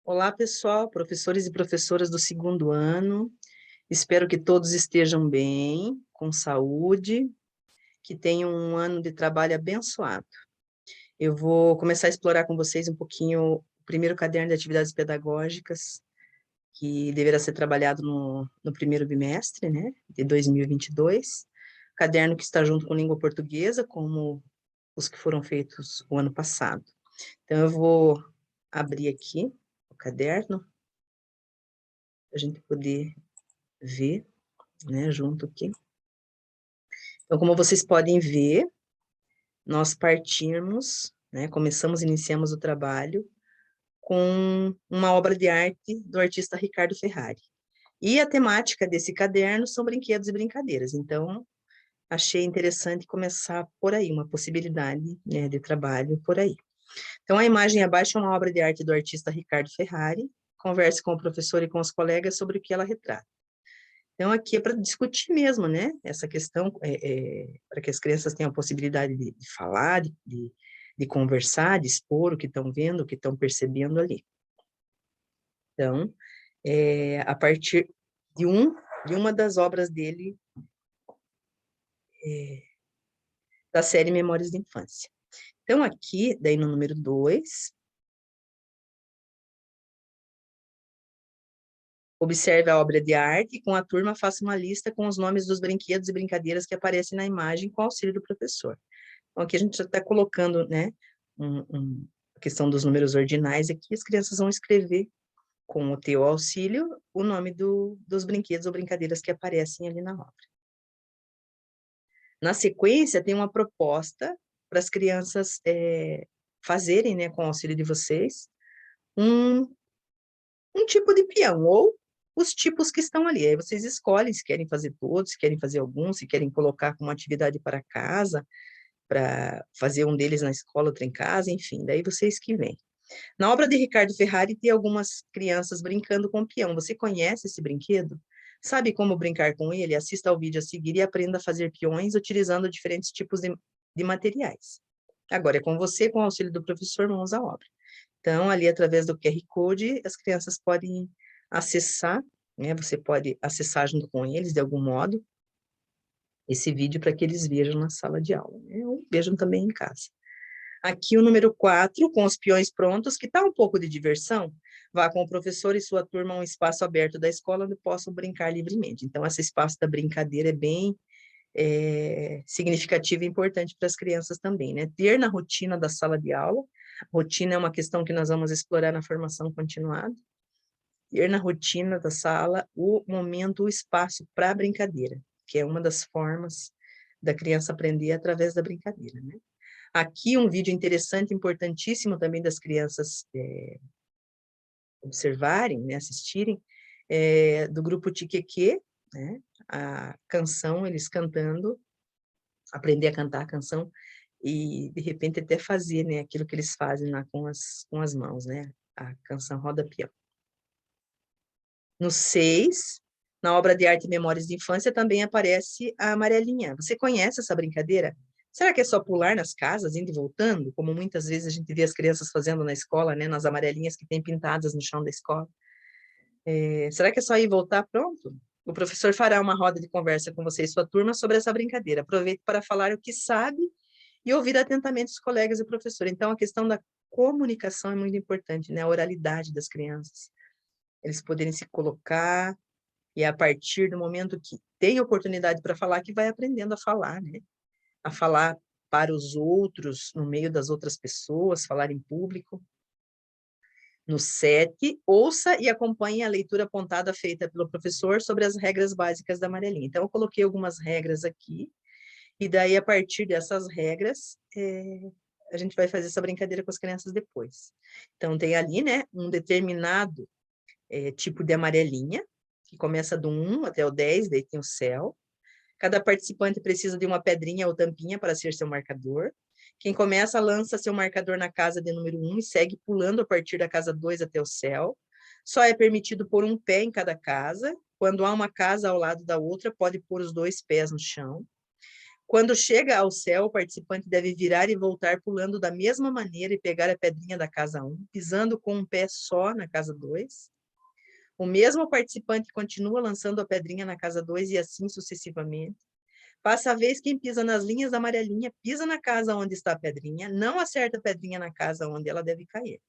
Olá, pessoal, professores e professoras do segundo ano. Espero que todos estejam bem, com saúde, que tenham um ano de trabalho abençoado. Eu vou começar a explorar com vocês um pouquinho o primeiro caderno de atividades pedagógicas, que deverá ser trabalhado no primeiro bimestre, né, de 2022. Caderno que está junto com língua portuguesa, como os que foram feitos o ano passado. Então, eu vou abrir aqui o caderno, para a gente poder ver, né, junto aqui. Então, como vocês podem ver, nós partimos, né, iniciamos o trabalho com uma obra de arte do artista Ricardo Ferrari. E a temática desse caderno são brinquedos e brincadeiras, então achei interessante começar por aí, uma possibilidade, né, de trabalho por aí. Então, a imagem abaixo é uma obra de arte do artista Ricardo Ferrari. Converse com o professor e com os colegas sobre o que ela retrata. Então, aqui é para discutir mesmo, né, essa questão, para que as crianças tenham a possibilidade de falar, de conversar, de expor o que estão vendo, o que estão percebendo ali. Então, a partir de uma das obras dele, da série Memórias de Infância. Então, aqui, daí no número 2, observe a obra de arte e com a turma faça uma lista com os nomes dos brinquedos e brincadeiras que aparecem na imagem com auxílio do professor. Então, aqui a gente já está colocando, né, a questão dos números ordinais aqui, as crianças vão escrever com o teu auxílio o nome dos brinquedos ou brincadeiras que aparecem ali na obra. Na sequência, tem uma proposta para as crianças fazerem, né, com o auxílio de vocês, um tipo de peão, ou os tipos que estão ali. Aí vocês escolhem se querem fazer todos, se querem fazer alguns, se querem colocar como atividade para casa, para fazer um deles na escola, outro em casa, enfim, daí vocês que vêm. Na obra de Ricardo Ferrari, tem algumas crianças brincando com peão. Você conhece esse brinquedo? Sabe como brincar com ele? Assista ao vídeo a seguir e aprenda a fazer peões utilizando diferentes tipos de materiais. Agora é com você, com o auxílio do professor, mãos à obra. Então, ali através do QR Code, as crianças podem acessar, né? Você pode acessar junto com eles, de algum modo, esse vídeo para que eles vejam na sala de aula, né? Ou vejam também em casa. Aqui o número 4, com os peões prontos, que está um pouco de diversão, vá com o professor e sua turma a um espaço aberto da escola onde possam brincar livremente. Então, esse espaço da brincadeira é bem significativo e importante para as crianças também, né? Ter na rotina da sala de aula, rotina é uma questão que nós vamos explorar na formação continuada, ter na rotina da sala o momento, o espaço para a brincadeira, que é uma das formas da criança aprender através da brincadeira, né? Aqui um vídeo interessante, importantíssimo também das crianças observarem, né, assistirem, do grupo Tiqueque, né, a canção, eles cantando, aprender a cantar a canção e, de repente, até fazer, né, aquilo que eles fazem lá com as mãos, né, a canção Roda Peão. No 6, na obra de arte e memórias de infância, também aparece a amarelinha. Você conhece essa brincadeira? Será que é só pular nas casas, indo e voltando, como muitas vezes a gente vê as crianças fazendo na escola, né, nas amarelinhas que tem pintadas no chão da escola? Será que é só ir e voltar? Pronto. O professor fará uma roda de conversa com você e sua turma sobre essa brincadeira. Aproveite para falar o que sabe e ouvir atentamente os colegas e o professor. Então, a questão da comunicação é muito importante, né? A oralidade das crianças. Eles poderem se colocar, e é a partir do momento que tem oportunidade para falar, que vai aprendendo a falar, né? A falar para os outros, no meio das outras pessoas, falar em público. No 7, ouça e acompanhe a leitura apontada feita pelo professor sobre as regras básicas da amarelinha. Então, eu coloquei algumas regras aqui, e daí, a partir dessas regras, a gente vai fazer essa brincadeira com as crianças depois. Então, tem ali, né, um determinado tipo de amarelinha, que começa do 1 até o 10, daí tem o céu. Cada participante precisa de uma pedrinha ou tampinha para ser seu marcador. Quem começa, lança seu marcador na casa de número 1 e segue pulando a partir da casa 2 até o céu. Só é permitido pôr um pé em cada casa. Quando há uma casa ao lado da outra, pode pôr os 2 pés no chão. Quando chega ao céu, o participante deve virar e voltar pulando da mesma maneira e pegar a pedrinha da casa 1, pisando com um pé só na casa 2. O mesmo participante continua lançando a pedrinha na casa 2 e assim sucessivamente. Passa a vez quem pisa nas linhas da amarelinha, pisa na casa onde está a pedrinha, não acerta a pedrinha na casa onde ela deve cair.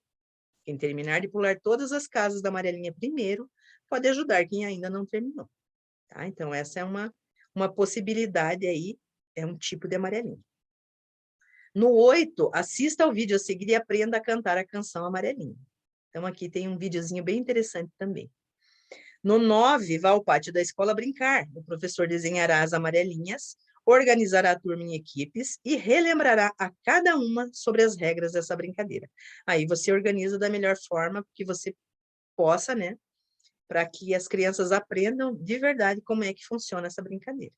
Quem terminar de pular todas as casas da amarelinha primeiro, pode ajudar quem ainda não terminou. Tá? Então, essa é uma possibilidade aí, é um tipo de amarelinha. No 8, assista ao vídeo a seguir e aprenda a cantar a canção amarelinha. Então, aqui tem um videozinho bem interessante também. No 9, vá ao pátio da escola brincar. O professor desenhará as amarelinhas, organizará a turma em equipes e relembrará a cada uma sobre as regras dessa brincadeira. Aí você organiza da melhor forma que você possa, né? Para que as crianças aprendam de verdade como é que funciona essa brincadeira.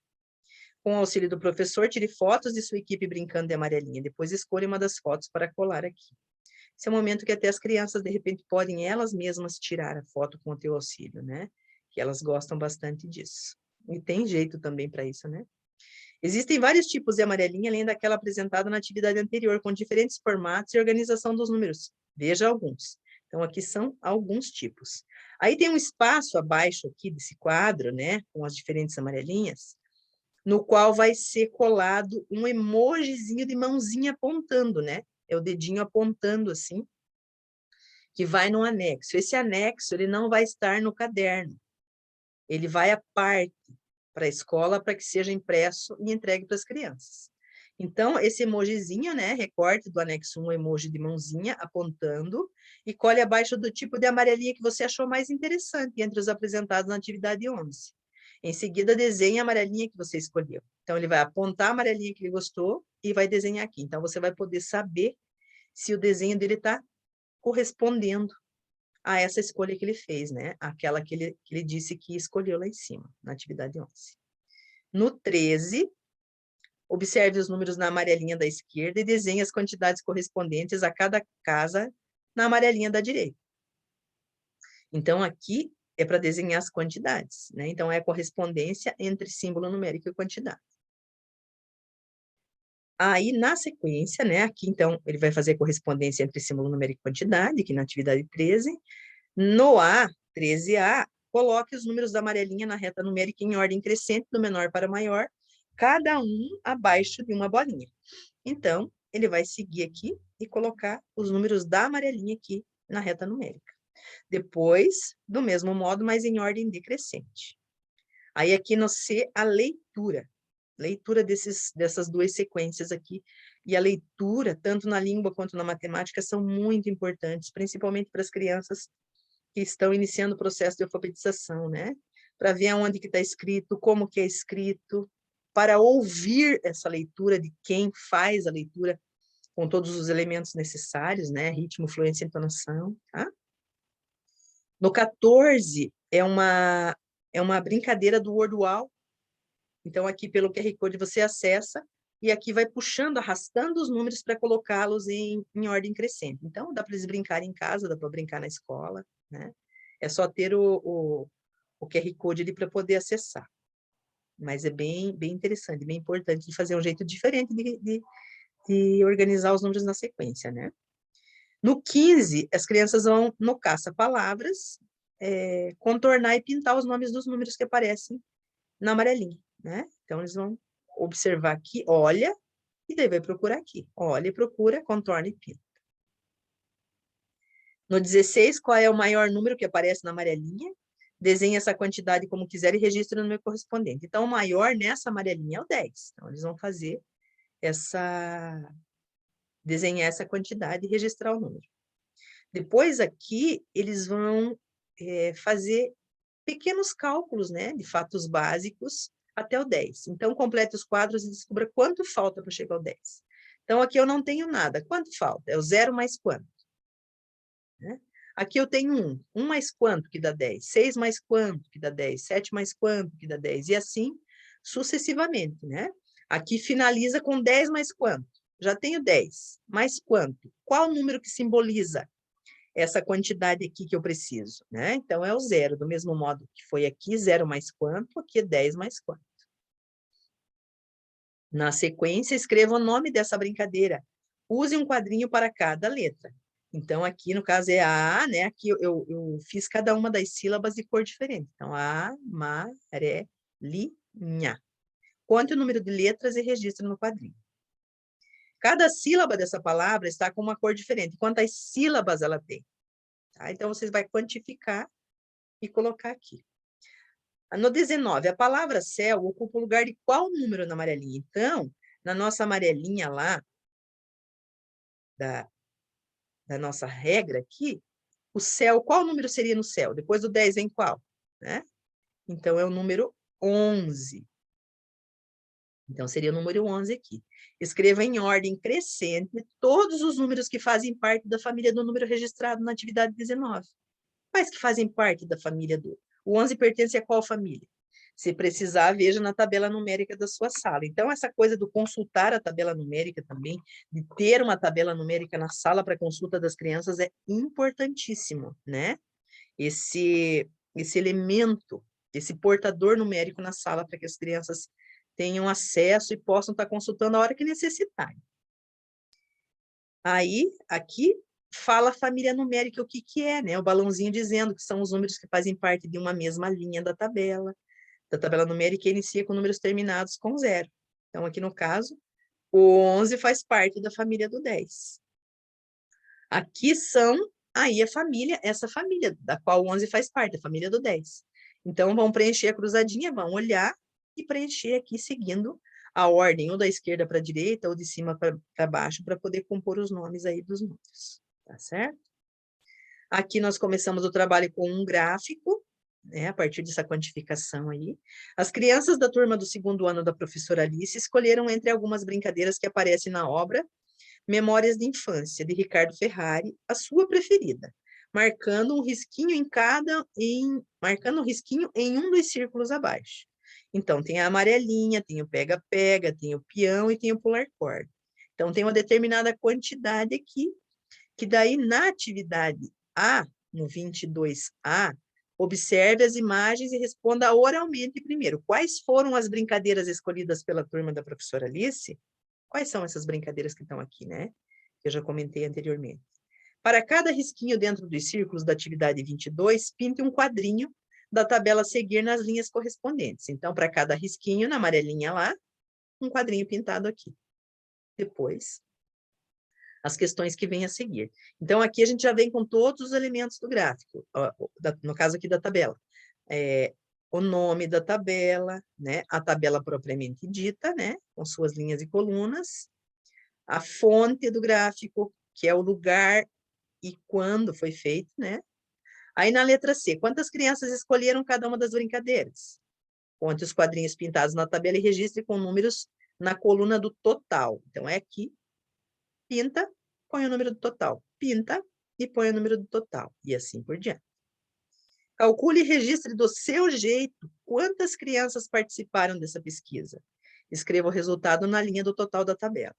Com o auxílio do professor, tire fotos de sua equipe brincando de amarelinha. Depois escolha uma das fotos para colar aqui. Esse é o momento que até as crianças, de repente, podem elas mesmas tirar a foto com o teu auxílio, né? Que elas gostam bastante disso. E tem jeito também para isso, né? Existem vários tipos de amarelinha, além daquela apresentada na atividade anterior, com diferentes formatos e organização dos números. Veja alguns. Então, aqui são alguns tipos. Aí tem um espaço abaixo aqui desse quadro, né? Com as diferentes amarelinhas, no qual vai ser colado um emojizinho de mãozinha apontando, né? É o dedinho apontando assim, que vai no anexo. Esse anexo, ele não vai estar no caderno. Ele vai à parte para a escola para que seja impresso e entregue para as crianças. Então, esse emojizinho, né, recorte do anexo 1, emoji de mãozinha, apontando, e colhe abaixo do tipo de amarelinha que você achou mais interessante entre os apresentados na atividade 11. Em seguida, desenhe a amarelinha que você escolheu. Então, ele vai apontar a amarelinha que ele gostou e vai desenhar aqui. Então, você vai poder saber se o desenho dele está correspondendo a essa escolha que ele fez, né? Aquela que ele disse que escolheu lá em cima, na atividade 11. No 13, observe os números na amarelinha da esquerda e desenhe as quantidades correspondentes a cada casa na amarelinha da direita. Então, aqui é para desenhar as quantidades, né? Então, é a correspondência entre símbolo numérico e quantidade. Aí, na sequência, né? Aqui, então, ele vai fazer a correspondência entre símbolo numérico e quantidade, aqui na atividade 13. No A, 13A, coloque os números da amarelinha na reta numérica em ordem crescente, do menor para maior, cada um abaixo de uma bolinha. Então, ele vai seguir aqui e colocar os números da amarelinha aqui na reta numérica. Depois, do mesmo modo, mas em ordem decrescente. Aí, aqui no C, a leitura. Leitura dessas duas sequências aqui. E a leitura, tanto na língua quanto na matemática, são muito importantes, principalmente para as crianças que estão iniciando o processo de alfabetização, né? Para ver aonde que está escrito, como que é escrito, para ouvir essa leitura de quem faz a leitura com todos os elementos necessários, né? Ritmo, fluência, entonação, tá? No 14, é uma brincadeira do Wordwall. Então, aqui pelo QR Code você acessa e aqui vai puxando, arrastando os números para colocá-los em ordem crescente. Então, dá para eles brincarem em casa, dá para brincar na escola, né? É só ter o QR Code ali para poder acessar. Mas é bem interessante, bem importante de fazer um jeito diferente de organizar os números na sequência, né? No 15, as crianças vão no caça-palavras, contornar e pintar os nomes dos números que aparecem na amarelinha, né? Então, eles vão observar aqui, olha, e daí vai procurar aqui. Olha e procura, contorna e pinta. No 16, qual é o maior número que aparece na amarelinha? Desenhe essa quantidade como quiser e registre no número correspondente. Então, o maior nessa amarelinha é o 10. Então, eles vão fazer desenhar essa quantidade e registrar o número. Depois, aqui, eles vão fazer pequenos cálculos, né, de fatos básicos até o 10. Então, complete os quadros e descubra quanto falta para chegar ao 10. Então, aqui eu não tenho nada. Quanto falta? É o 0 mais quanto? Né? Aqui eu tenho 1. 1 mais quanto que dá 10? 6 mais quanto que dá 10? 7 mais quanto que dá 10? E assim sucessivamente, né? Aqui finaliza com 10 mais quanto? Já tenho 10. Mais quanto? Qual o número que simboliza essa quantidade aqui que eu preciso, né? Então, é o 0, do mesmo modo que foi aqui, 0 mais quanto, aqui é 10 mais quanto. Na sequência, escreva o nome dessa brincadeira. Use um quadrinho para cada letra. Então, aqui, no caso, é a, né? Aqui eu fiz cada uma das sílabas de cor diferente. Então, amarelinha. Conte o número de letras e registre no quadrinho. Cada sílaba dessa palavra está com uma cor diferente. Quantas sílabas ela tem? Tá? Então, você vai quantificar e colocar aqui. No 19, a palavra céu ocupa o lugar de qual número na amarelinha? Então, na nossa amarelinha lá, da nossa regra aqui, o céu, qual número seria no céu? Depois do 10 vem qual? Né? Então, é o número 11. Então, seria o número 11 aqui. Escreva em ordem crescente todos os números que fazem parte da família do número registrado na atividade 19. Quais que fazem parte da família do... O 11 pertence a qual família? Se precisar, veja na tabela numérica da sua sala. Então, essa coisa do consultar a tabela numérica também, de ter uma tabela numérica na sala para consulta das crianças é importantíssimo, né? Esse elemento, esse portador numérico na sala para que as crianças tenham acesso e possam estar consultando a hora que necessitarem. Aí, aqui, fala a família numérica o que que é, né? O balãozinho dizendo que são os números que fazem parte de uma mesma linha da tabela numérica inicia com números terminados com 0. Então, aqui no caso, o 11 faz parte da família do 10. Aqui são, aí a família, essa família, da qual o 11 faz parte, a família do 10. Então, vão preencher a cruzadinha, vão olhar e preencher aqui, seguindo a ordem, ou da esquerda para a direita, ou de cima para baixo, para poder compor os nomes aí dos números, tá certo? Aqui nós começamos o trabalho com um gráfico, né, a partir dessa quantificação aí. As crianças da turma do 2º ano da professora Alice escolheram entre algumas brincadeiras que aparecem na obra Memórias de Infância, de Ricardo Ferrari, a sua preferida, marcando um risquinho em um dos círculos abaixo. Então, tem a amarelinha, tem o pega-pega, tem o peão e tem o pular corda. Então, tem uma determinada quantidade aqui, que daí na atividade A, no 22A, observe as imagens e responda oralmente primeiro. Quais foram as brincadeiras escolhidas pela turma da professora Alice? Quais são essas brincadeiras que estão aqui, né? Que eu já comentei anteriormente. Para cada risquinho dentro dos círculos da atividade 22, pinte um quadrinho da tabela a seguir nas linhas correspondentes. Então, para cada risquinho, na amarelinha lá, um quadrinho pintado aqui. Depois, as questões que vêm a seguir. Então, aqui a gente já vem com todos os elementos do gráfico, no caso aqui da tabela. O nome da tabela, né? A tabela propriamente dita, né? Com suas linhas e colunas, a fonte do gráfico, que é o lugar e quando foi feito, né? Aí na letra C, quantas crianças escolheram cada uma das brincadeiras? Conte os quadrinhos pintados na tabela e registre com números na coluna do total. Então, é aqui, pinta, põe o número do total. Pinta e põe o número do total. E assim por diante. Calcule e registre do seu jeito quantas crianças participaram dessa pesquisa. Escreva o resultado na linha do total da tabela.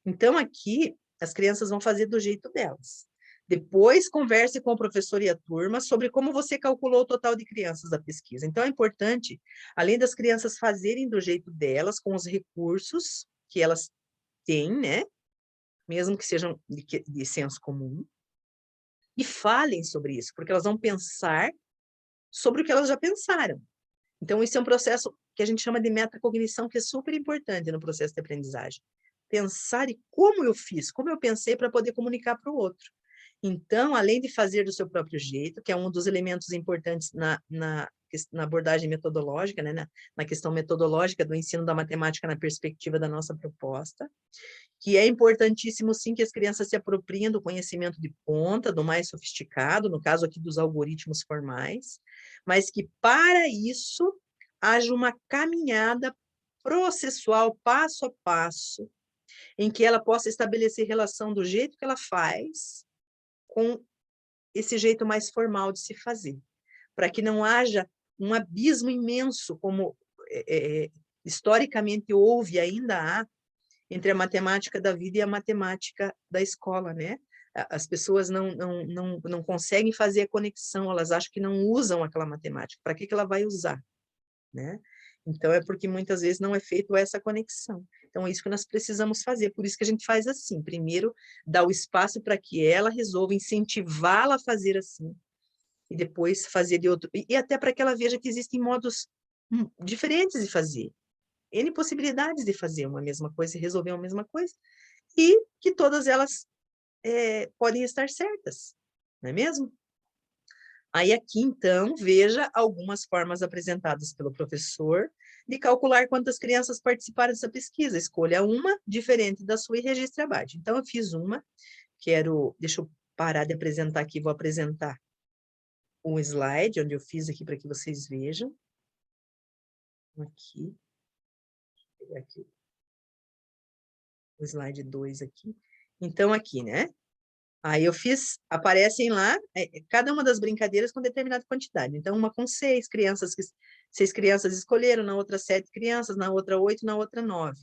Então, aqui, as crianças vão fazer do jeito delas. Depois, converse com o professor e a turma sobre como você calculou o total de crianças da pesquisa. Então, é importante, além das crianças fazerem do jeito delas, com os recursos que elas têm, né? Mesmo que sejam de senso comum, e falem sobre isso, porque elas vão pensar sobre o que elas já pensaram. Então, isso é um processo que a gente chama de metacognição, que é super importante no processo de aprendizagem. Pensar em como eu fiz, como eu pensei para poder comunicar para o outro. Então, além de fazer do seu próprio jeito, que é um dos elementos importantes na abordagem metodológica, né, na questão metodológica do ensino da matemática na perspectiva da nossa proposta, que é importantíssimo, sim, que as crianças se apropriem do conhecimento de ponta, do mais sofisticado, no caso aqui dos algoritmos formais, mas que, para isso, haja uma caminhada processual, passo a passo, em que ela possa estabelecer relação do jeito que ela faz com esse jeito mais formal de se fazer, para que não haja um abismo imenso, como historicamente houve e ainda há, entre a matemática da vida e a matemática da escola, né? As pessoas não conseguem fazer a conexão, elas acham que não usam aquela matemática. Para que ela vai usar? Né? Então, é porque muitas vezes não é feito essa conexão. Então, é isso que nós precisamos fazer. Por isso que a gente faz assim. Primeiro, dá o espaço para que ela resolva, incentivá-la a fazer assim. E depois fazer de outro. E até para que ela veja que existem modos diferentes de fazer. N possibilidades de fazer uma mesma coisa e resolver uma mesma coisa. E que todas elas podem estar certas. Não é mesmo? Aí aqui, então, veja algumas formas apresentadas pelo professor de calcular quantas crianças participaram dessa pesquisa. Escolha uma diferente da sua e registre abaixo. Então, eu fiz uma, deixa eu parar de apresentar aqui, vou apresentar um slide, onde eu fiz aqui para que vocês vejam. Aqui, vou pegar aqui o slide 2 aqui. Então, aqui, né? Aí eu fiz, aparecem lá, cada uma das brincadeiras com determinada quantidade. Então, uma com 6 crianças, 6 crianças escolheram, na outra 7 crianças, na outra 8, na outra 9.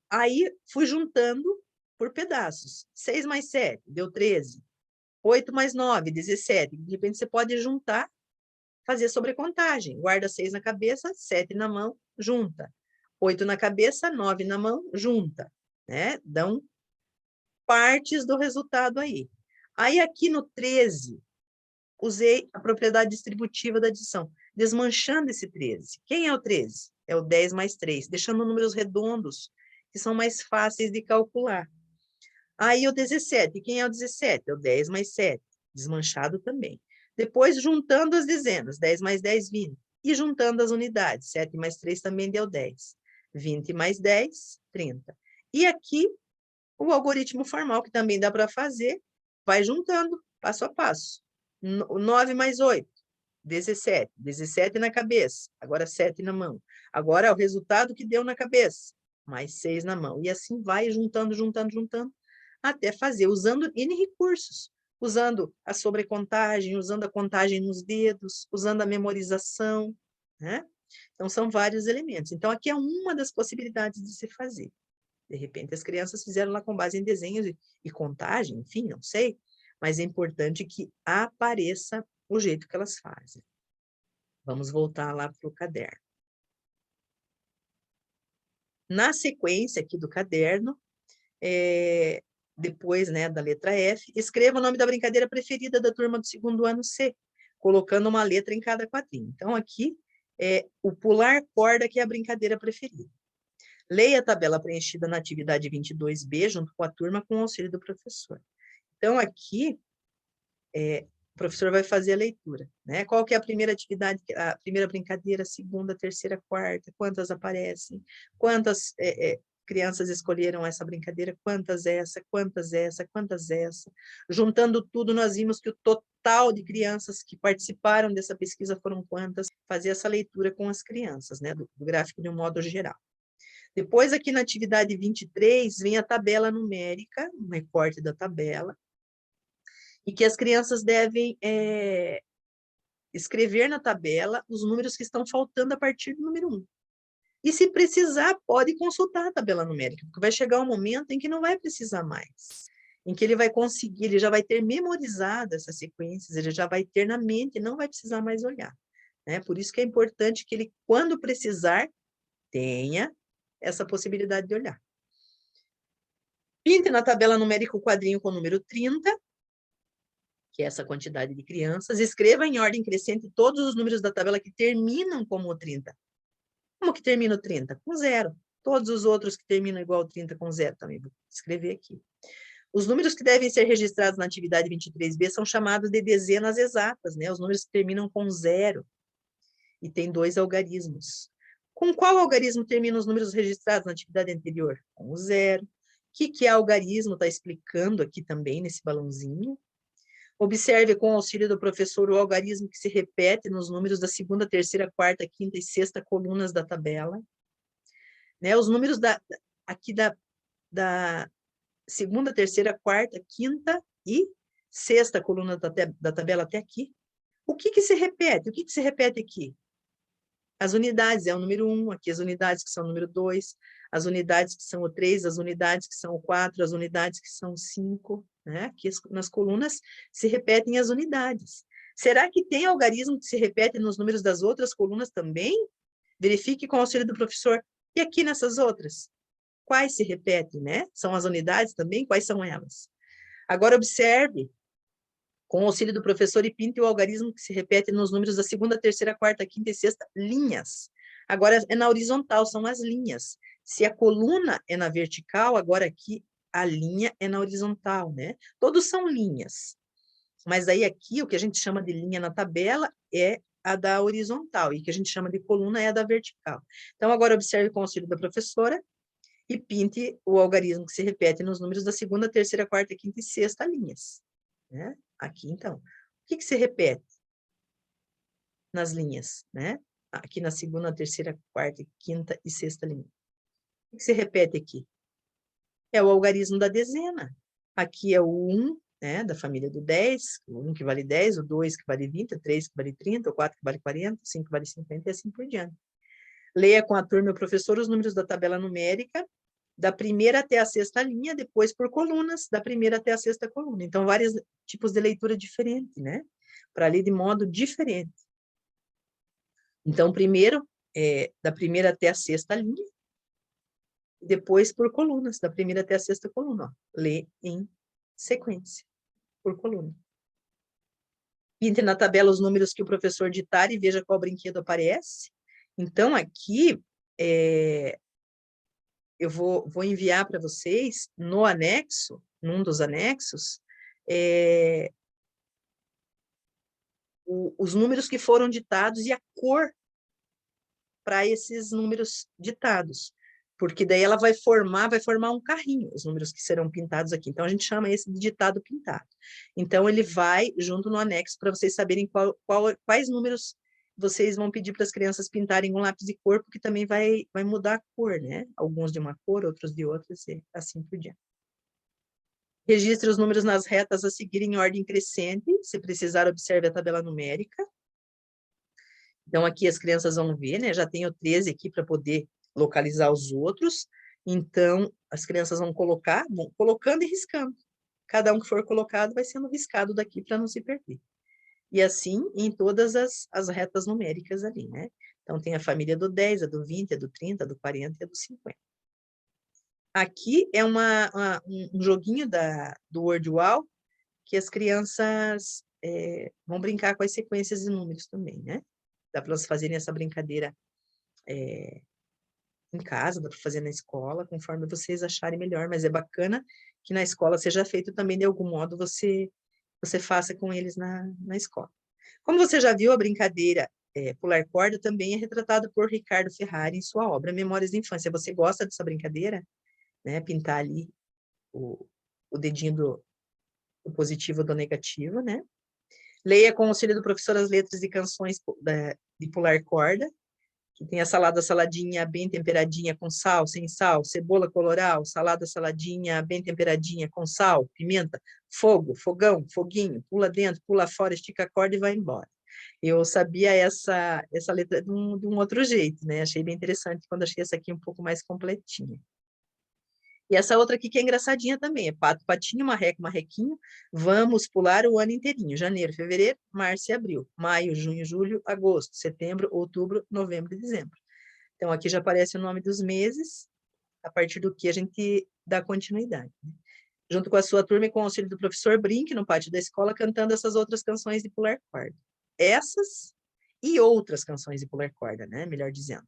Aí, fui juntando por pedaços. 6 mais 7, deu 13. 8 mais 9, 17. De repente, você pode juntar, fazer sobrecontagem. Guarda 6 na cabeça, 7 na mão, junta. 8 na cabeça, 9 na mão, junta. Né? Dão partes do resultado aí. Aí, aqui no 13, usei a propriedade distributiva da adição, desmanchando esse 13. Quem é o 13? É o 10 mais 3, deixando números redondos, que são mais fáceis de calcular. Aí, o 17. Quem é o 17? É o 10 mais 7, desmanchado também. Depois, juntando as dezenas, 10 mais 10, 20. E juntando as unidades, 7 mais 3 também deu 10. 20 mais 10, 30. E aqui, o algoritmo formal, que também dá para fazer, vai juntando, passo a passo. 9 mais 8, 17. 17 na cabeça, agora 7 na mão. Agora, é o resultado que deu na cabeça, mais 6 na mão. E assim vai juntando, juntando, juntando, até fazer, usando N recursos. Usando a sobrecontagem, usando a contagem nos dedos, usando a memorização, né? Então, são vários elementos. Então, aqui é uma das possibilidades de se fazer. De repente, as crianças fizeram lá com base em desenhos e contagem, enfim, não sei. Mas é importante que apareça o jeito que elas fazem. Vamos voltar lá para o caderno. Na sequência aqui do caderno, depois, né, da letra F, escreva o nome da brincadeira preferida da turma do segundo ano C, colocando uma letra em cada quadrinho. Então, aqui é o pular corda, que é a brincadeira preferida. Leia a tabela preenchida na atividade 22B, junto com a turma, com o auxílio do professor. Então, aqui, o professor vai fazer a leitura, né? Qual que é a primeira atividade, a primeira brincadeira, a segunda, a terceira, a quarta, quantas aparecem, quantas crianças escolheram essa brincadeira, quantas essa, quantas essa, quantas essa. Juntando tudo, nós vimos que o total de crianças que participaram dessa pesquisa foram quantas. Fazer essa leitura com as crianças, né? Do gráfico de um modo geral. Depois, aqui na atividade 23, vem a tabela numérica, um recorte da tabela, e que as crianças devem escrever na tabela os números que estão faltando a partir do número 1. E, se precisar, pode consultar a tabela numérica, porque vai chegar um momento em que não vai precisar mais, em que ele vai conseguir, ele já vai ter memorizado essas sequências, ele já vai ter na mente, não vai precisar mais olhar. Né? Por isso que é importante que ele, quando precisar, tenha essa possibilidade de olhar. Pinte na tabela numérica o quadrinho com o número 30, que é essa quantidade de crianças. Escreva em ordem crescente todos os números da tabela que terminam como 30. Como que termina o 30? Com 0. Todos os outros que terminam igual ao 30 com 0 também. Vou escrever aqui. Os números que devem ser registrados na atividade 23B são chamados de dezenas exatas, né? Os números que terminam com 0. E tem 2 algarismos. Com qual algarismo terminam os números registrados na atividade anterior? Com o 0. O que é algarismo? Está explicando aqui também nesse balãozinho. Observe com o auxílio do professor o algarismo que se repete nos números da segunda, terceira, quarta, quinta e sexta colunas da tabela. Né? Os números aqui da segunda, terceira, quarta, quinta e sexta coluna da tabela até aqui. O que se repete? O que se repete aqui? As unidades, é o número 1, aqui as unidades que são o número 2, as unidades que são o 3, as unidades que são o 4, as unidades que são o 5, né? Aqui nas colunas se repetem as unidades. Será que tem algarismo que se repete nos números das outras colunas também? Verifique com o auxílio do professor. E aqui nessas outras? Quais se repetem, né? São as unidades também? Quais são elas? Agora observe, com o auxílio do professor, e pinte o algarismo que se repete nos números da segunda, terceira, quarta, quinta e sexta linhas. Agora é na horizontal, são as linhas. Se a coluna é na vertical, agora aqui a linha é na horizontal, né? Todos são linhas. Mas aí aqui, o que a gente chama de linha na tabela é a da horizontal, e o que a gente chama de coluna é a da vertical. Então, agora observe com o auxílio da professora e pinte o algarismo que se repete nos números da segunda, terceira, quarta, quinta e sexta linhas. Né? Aqui, então. O que se repete nas linhas? Né? Aqui na segunda, terceira, quarta, quinta e sexta linha. O que se repete aqui? É o algarismo da dezena. Aqui é o 1, né, da família do 10, o 1 que vale 10, o 2 que vale 20, o 3 que vale 30, o 4 que vale 40, o 5 que vale 50 e assim por diante. Leia com a turma e o professor os números da tabela numérica, da primeira até a sexta linha, depois por colunas, da primeira até a sexta coluna. Então, vários tipos de leitura diferentes, né? Para ler de modo diferente. Então, primeiro, da primeira até a sexta linha, depois por colunas, da primeira até a sexta coluna. Ó. Lê em sequência, por coluna. Entre na tabela os números que o professor ditar e veja qual brinquedo aparece. Então, aqui, eu vou enviar para vocês, no anexo, num dos anexos, os números que foram ditados e a cor para esses números ditados. Porque daí ela vai formar um carrinho, os números que serão pintados aqui. Então, a gente chama esse de ditado pintado. Então, ele vai junto no anexo para vocês saberem quais números vocês vão pedir para as crianças pintarem com lápis de cor, porque também vai mudar a cor, né? Alguns de uma cor, outros de outra, e assim por diante. Registre os números nas retas a seguir em ordem crescente. Se precisar, observe a tabela numérica. Então, aqui as crianças vão ver, né? Já tenho 13 aqui para poder localizar os outros. Então, as crianças vão colocando e riscando. Cada um que for colocado vai sendo riscado daqui para não se perder. E assim em todas as retas numéricas ali, né? Então, tem a família do 10, a do 20, a do 30, a do 40 e a do 50. Aqui é um joguinho do WordWall que as crianças vão brincar com as sequências de números também, né? Dá para elas fazerem essa brincadeira em casa, dá para fazer na escola, conforme vocês acharem melhor, mas é bacana que na escola seja feito também, de algum modo, você faça com eles na escola. Como você já viu, a brincadeira pular corda também é retratada por Ricardo Ferrari em sua obra Memórias da Infância. Você gosta dessa brincadeira? Né? Pintar ali o dedinho do positivo ou do negativo, né? Leia com o auxílio do professor as letras de canções de pular corda, que tem a salada saladinha bem temperadinha com sal, sem sal, cebola coloral, salada saladinha bem temperadinha com sal, pimenta, fogo, fogão, foguinho, pula dentro, pula fora, estica a corda e vai embora. Eu sabia essa letra de um outro jeito, né? Achei bem interessante quando achei essa aqui um pouco mais completinha. E essa outra aqui que é engraçadinha também, é pato, patinho, marreco, marrequinho, vamos pular o ano inteirinho, janeiro, fevereiro, março e abril, maio, junho, julho, agosto, setembro, outubro, novembro e dezembro. Então, aqui já aparece o nome dos meses, a partir do que a gente dá continuidade. Né? Junto com a sua turma e com o auxílio do professor, brinque no pátio da escola cantando essas outras canções de pular corda. Essas e outras canções de pular corda, né? Melhor dizendo.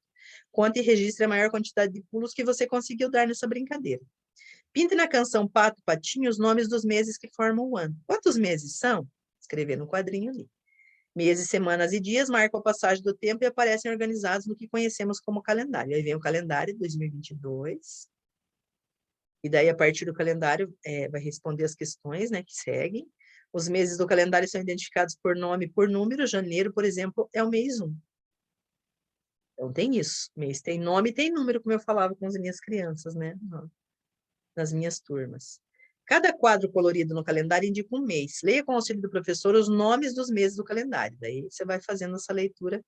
Conte e registre a maior quantidade de pulos que você conseguiu dar nessa brincadeira. Pinte na canção Pato, Patinho os nomes dos meses que formam o ano. Quantos meses são? Escrever no quadrinho ali. Meses, semanas e dias marcam a passagem do tempo e aparecem organizados no que conhecemos como calendário. Aí vem o calendário de 2022. E daí, a partir do calendário, vai responder as questões, né, que seguem. Os meses do calendário são identificados por nome e por número. Janeiro, por exemplo, é o mês 1. Então, tem isso. Mês tem nome e tem número, como eu falava com as minhas crianças, né? Nas minhas turmas. Cada quadro colorido no calendário indica um mês. Leia com o auxílio do professor os nomes dos meses do calendário. Daí você vai fazendo essa leitura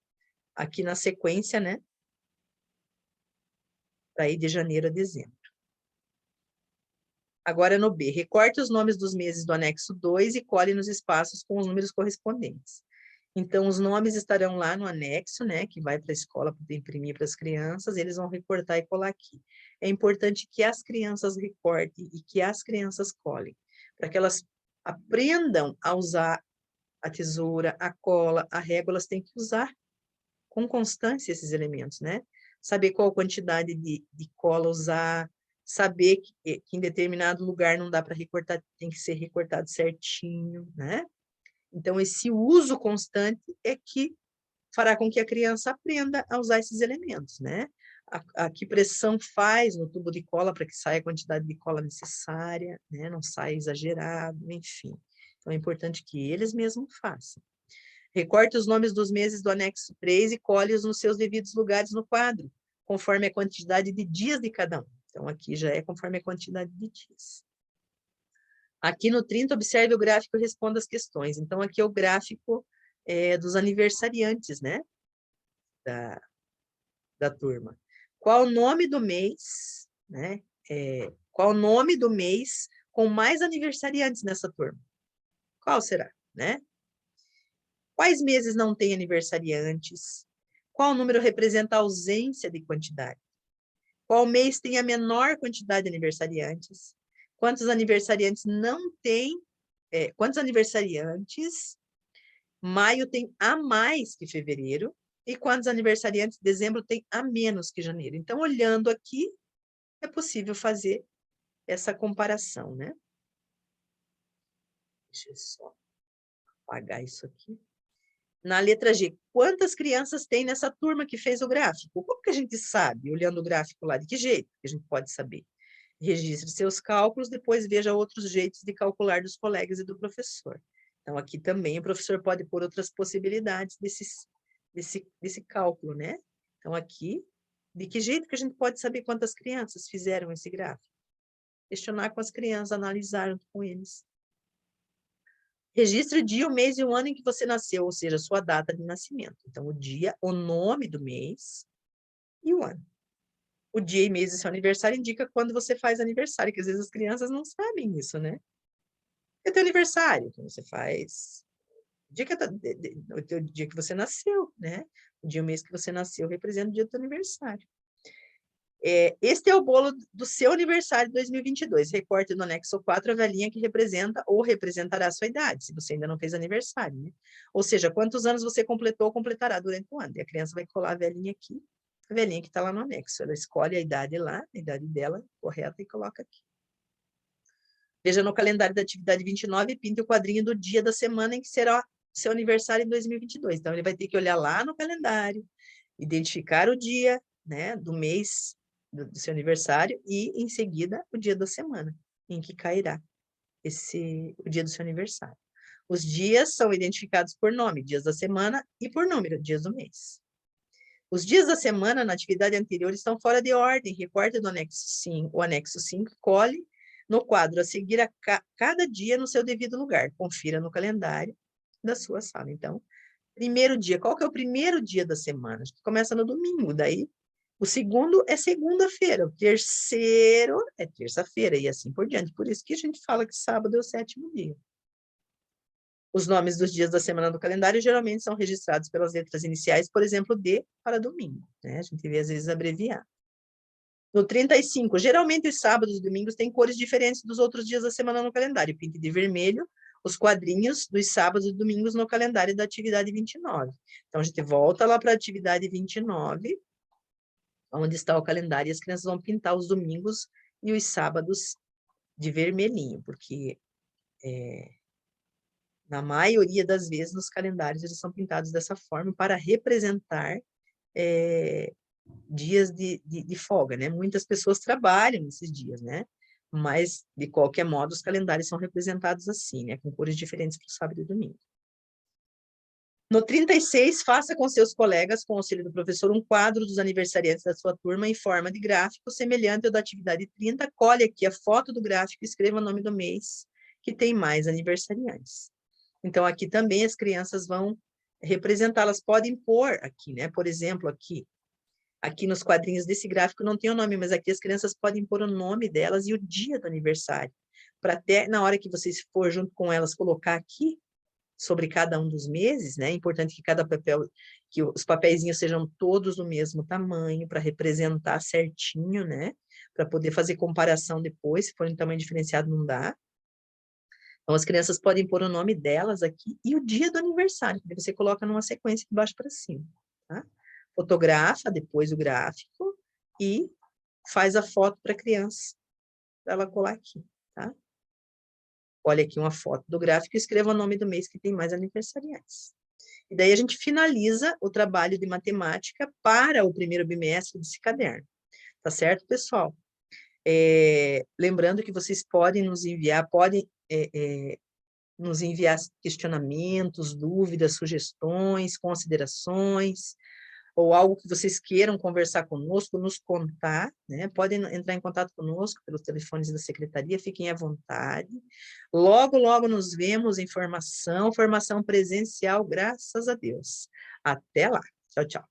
aqui na sequência, né? Daí de janeiro a dezembro. Agora no B. Recorte os nomes dos meses do anexo 2 e cole nos espaços com os números correspondentes. Então, os nomes estarão lá no anexo, né, que vai para a escola para imprimir para as crianças, eles vão recortar e colar aqui. É importante que as crianças recortem e que as crianças colhem, para que elas aprendam a usar a tesoura, a cola, a régua, elas têm que usar com constância esses elementos, né? Saber qual quantidade de cola usar, saber que em determinado lugar não dá para recortar, tem que ser recortado certinho, né? Então, esse uso constante é que fará com que a criança aprenda a usar esses elementos, né? A que pressão faz no tubo de cola para que saia a quantidade de cola necessária, né? Não saia exagerado, enfim. Então, é importante que eles mesmos façam. Recorte os nomes dos meses do anexo 3 e colhe-os nos seus devidos lugares no quadro, conforme a quantidade de dias de cada um. Então, aqui já é conforme a quantidade de dias. Aqui no 30, observe o gráfico e responda as questões. Então, aqui é o gráfico dos aniversariantes, né? Da turma. Qual o nome do mês, né? Qual o nome do mês com mais aniversariantes nessa turma? Qual será, né? Quais meses não têm aniversariantes? Qual número representa a ausência de quantidade? Qual mês tem a menor quantidade de aniversariantes? Quantos aniversariantes não tem? Quantos aniversariantes maio tem a mais que fevereiro? E quantos aniversariantes dezembro tem a menos que janeiro? Então, olhando aqui, é possível fazer essa comparação, né? Deixa eu só apagar isso aqui. Na letra G, quantas crianças tem nessa turma que fez o gráfico? Como que a gente sabe, olhando o gráfico lá? De que jeito que a gente pode saber? Registre seus cálculos, depois veja outros jeitos de calcular dos colegas e do professor. Então, aqui também o professor pode pôr outras possibilidades desse cálculo, né? Então, aqui, de que jeito que a gente pode saber quantas crianças fizeram esse gráfico? Questionar com as crianças, analisar com eles. Registre o dia, o mês e o ano em que você nasceu, ou seja, a sua data de nascimento. Então, o dia, o nome do mês e o ano. O dia e mês do seu aniversário indica quando você faz aniversário, que às vezes as crianças não sabem isso, né? É teu aniversário, então você faz o dia que você nasceu, né? O dia e o mês que você nasceu representa o dia do teu aniversário. Este é o bolo do seu aniversário de 2022. Recorte no anexo 4 a velhinha que representa ou representará a sua idade, se você ainda não fez aniversário, né? Ou seja, quantos anos você completou ou completará durante o ano. E a criança vai colar a velhinha aqui, a velhinha que está lá no anexo. Ela escolhe a idade lá, a idade dela correta, e coloca aqui. Veja no calendário da atividade 29 e pinte o quadrinho do dia da semana em que será seu aniversário em 2022. Então, ele vai ter que olhar lá no calendário, identificar o dia, né, do mês do seu aniversário e, em seguida, o dia da semana em que cairá o dia do seu aniversário. Os dias são identificados por nome, dias da semana, e por número, dias do mês. Os dias da semana na atividade anterior estão fora de ordem. Recorte do anexo 5, o anexo 5, colhe no quadro a seguir cada dia no seu devido lugar. Confira no calendário da sua sala. Então, primeiro dia, qual que é o primeiro dia da semana? Acho que começa no domingo, daí o segundo é segunda-feira, o terceiro é terça-feira, e assim por diante. Por isso que a gente fala que sábado é o 7º dia. Os nomes dos dias da semana do calendário geralmente são registrados pelas letras iniciais, por exemplo, D para domingo, né? A gente vê às vezes abreviar. No 35, geralmente os sábados e domingos têm cores diferentes dos outros dias da semana no calendário. Pinte de vermelho os quadrinhos dos sábados e domingos no calendário da atividade 29. Então, a gente volta lá para a atividade 29, onde está o calendário, e as crianças vão pintar os domingos e os sábados de vermelhinho, porque na maioria das vezes nos calendários eles são pintados dessa forma para representar dias de folga, né? Muitas pessoas trabalham nesses dias, né? Mas, de qualquer modo, os calendários são representados assim, né? Com cores diferentes para o sábado e domingo. No 36, faça com seus colegas, com o auxílio do professor, um quadro dos aniversariantes da sua turma em forma de gráfico, semelhante ao da atividade 30. Colhe aqui a foto do gráfico e escreva o nome do mês que tem mais aniversariantes. Então, aqui também as crianças vão representar, elas podem pôr aqui, né? Por exemplo, aqui nos quadrinhos desse gráfico não tem o nome, mas aqui as crianças podem pôr o nome delas e o dia do aniversário, para até na hora que vocês for junto com elas colocar aqui, sobre cada um dos meses, né? É importante que cada papel, que os papeizinhos sejam todos do mesmo tamanho, para representar certinho, né? Para poder fazer comparação depois, se for em tamanho diferenciado não dá. Então, as crianças podem pôr o nome delas aqui e o dia do aniversário, que você coloca numa sequência de baixo para cima, tá? Fotografa depois o gráfico e faz a foto para a criança, para ela colar aqui, tá? Olha aqui uma foto do gráfico e escreva o nome do mês que tem mais aniversariantes. E daí a gente finaliza o trabalho de matemática para o primeiro bimestre desse caderno. Tá certo, pessoal? Lembrando que vocês podem nos enviar, nos enviar questionamentos, dúvidas, sugestões, considerações, ou algo que vocês queiram conversar conosco, nos contar, né? Podem entrar em contato conosco pelos telefones da secretaria, fiquem à vontade. Logo, logo nos vemos em formação presencial, graças a Deus. Até lá. Tchau, tchau.